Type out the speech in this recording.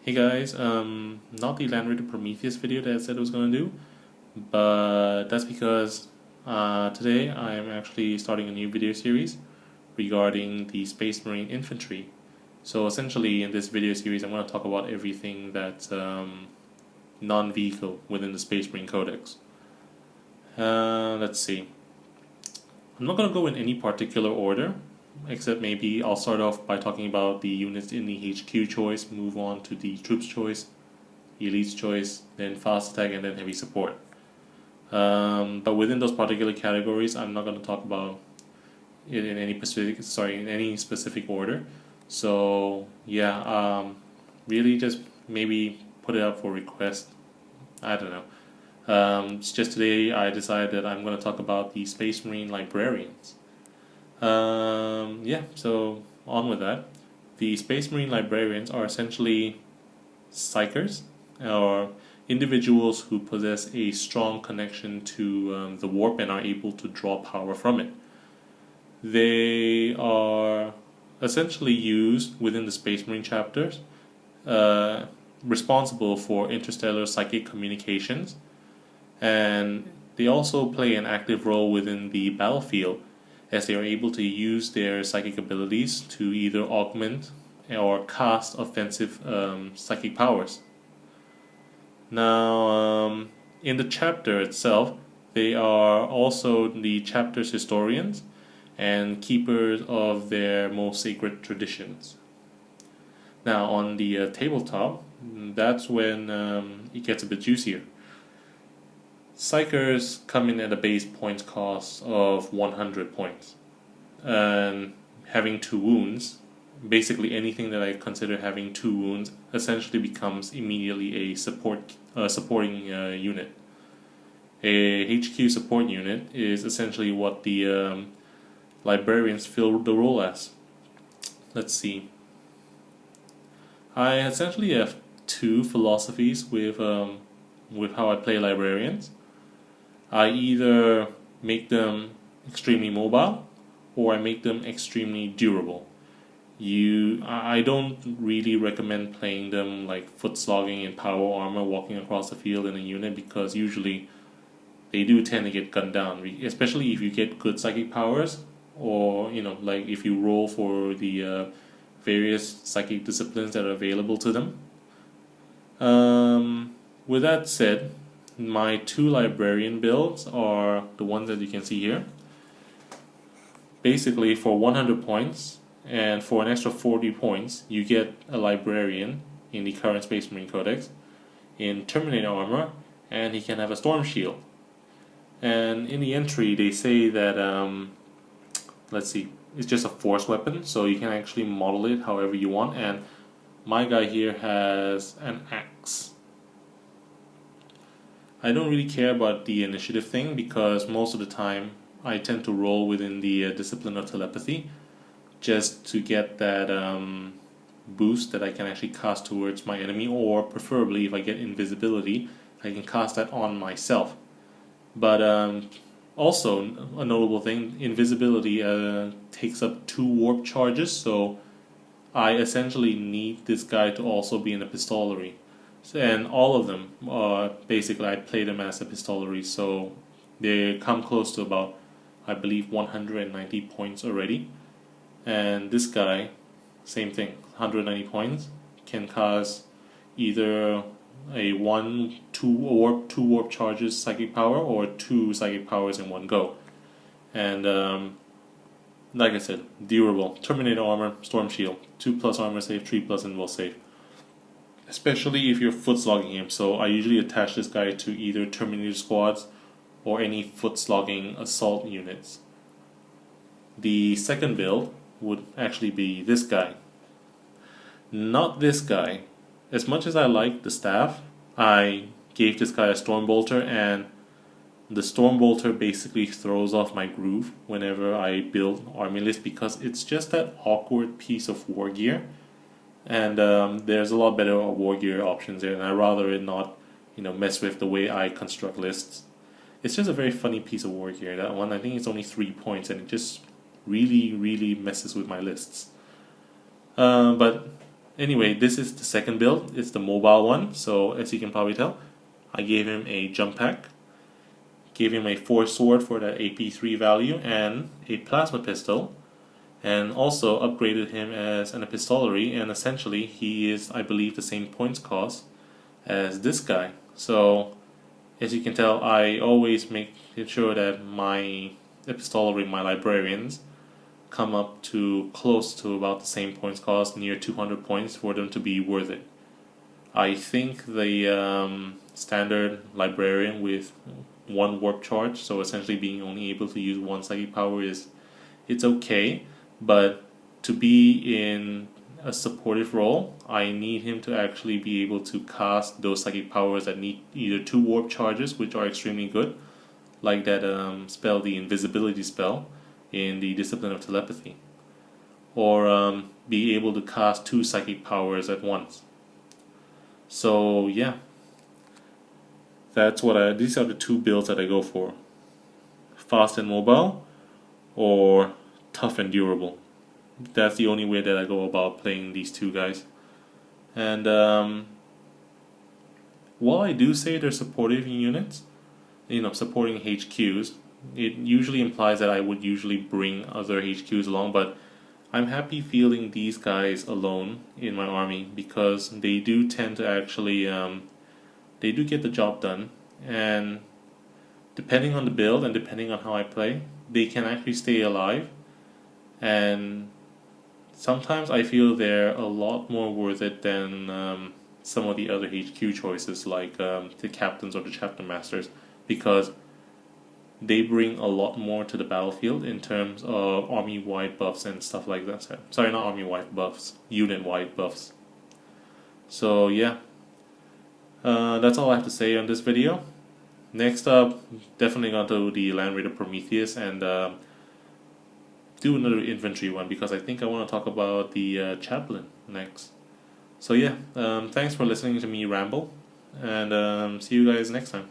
Hey guys, not the Land Raider Prometheus video that I said I was going to do, but that's because today I am actually starting a new video series regarding the Space Marine Infantry. So essentially in this video series I'm going to talk about everything that's non-vehicle within the Space Marine Codex. Let's see. I'm not going to go in any particular order, except maybe I'll start off by talking about the units in the HQ choice, move on to the troops choice, elites choice, then fast attack, and then heavy support. But within those particular categories, I'm not going to talk about it in any specific order. So yeah, really just maybe put it up for request. I don't know. Just today I decided that I'm going to talk about the Space Marine Librarians. Yeah, so on with that. The Space Marine Librarians are essentially psychers, or individuals who possess a strong connection to the warp and are able to draw power from it. They are essentially used within the Space Marine chapters, responsible for interstellar psychic communications, and they also play an active role within the battlefield, as they are able to use their psychic abilities to either augment or cast offensive psychic powers. Now, in the chapter itself, they are also the chapter's historians and keepers of their most sacred traditions. Now, on the tabletop, that's when it gets a bit juicier. Psychers come in at a base points cost of 100 points, and having 2 wounds, basically anything that I consider having 2 wounds essentially becomes immediately a supporting unit. A HQ support unit is essentially what the librarians fill the role as. Let's see. I essentially have 2 philosophies with how I play librarians. I either make them extremely mobile, or I make them extremely durable. I don't really recommend playing them like foot slogging in power armor, walking across the field in a unit, because usually they do tend to get gunned down, especially if you get good psychic powers, or like if you roll for the various psychic disciplines that are available to them. With that said, my 2 librarian builds are the ones that you can see here. Basically, for 100 points and for an extra 40 points, you get a librarian in the current Space Marine Codex in Terminator armor, and he can have a storm shield. And in the entry, they say that let's see, it's just a force weapon, so you can actually model it however you want. And my guy here has an axe. I don't really care about the initiative thing, because most of the time I tend to roll within the discipline of telepathy, just to get that boost that I can actually cast towards my enemy, or preferably if I get invisibility, I can cast that on myself. But also a notable thing, invisibility takes up 2 warp charges, so I essentially need this guy to also be an epistolary. And all of them, basically I play them as epistolary, so they come close to about, I believe, 190 points already. And this guy, same thing, 190 points, can cause either a 2 warp charges psychic power, or 2 psychic powers in one go. And like I said, durable, Terminator armor, storm shield, 2+ armor save, 3+ invul save. Especially if you're foot slogging him, so I usually attach this guy to either Terminator squads or any foot slogging assault units. The second build would actually be this guy. Not this guy. As much as I like the staff, I gave this guy a Stormbolter, and the Stormbolter basically throws off my groove whenever I build army list, because it's just that awkward piece of war gear. And there's a lot better war gear options there, and I'd rather it not, mess with the way I construct lists. It's just a very funny piece of war gear, that one. I think it's only 3 points, and it just really, really messes with my lists. But Anyway, this is the second build. It's the mobile one. So as you can probably tell, I gave him a jump pack, gave him a force sword for that AP3 value, and a plasma pistol, and also upgraded him as an epistolary, and essentially he is, I believe, the same points cost as this guy. So as you can tell, I always make sure that my epistolary, my librarians, come up to close to about the same points cost, near 200 points for them to be worth it. I think the standard librarian with one warp charge, so essentially being only able to use one psychic power, it's okay, but to be in a supportive role, I need him to actually be able to cast those psychic powers that need either 2 warp charges, which are extremely good, like that spell, the invisibility spell in the Discipline of Telepathy, or be able to cast 2 psychic powers at once. So yeah, that's what these are the 2 builds that I go for: fast and mobile, or tough and durable. That's the only way that I go about playing these 2 guys. And while I do say they're supportive units, supporting HQs, it usually implies that I would usually bring other HQs along, but I'm happy fielding these guys alone in my army, because they do tend to actually they do get the job done, and depending on the build and depending on how I play, they can actually stay alive, and sometimes I feel they're a lot more worth it than some of the other HQ choices, like the captains or the chapter masters, because they bring a lot more to the battlefield in terms of army-wide buffs and stuff like that. Sorry, not army-wide buffs, unit-wide buffs. So yeah, that's all I have to say on this video. Next up, definitely going to do the Land Raider Prometheus and do another infantry one, because I think I want to talk about the chaplain next. So yeah, thanks for listening to me ramble, and see you guys next time.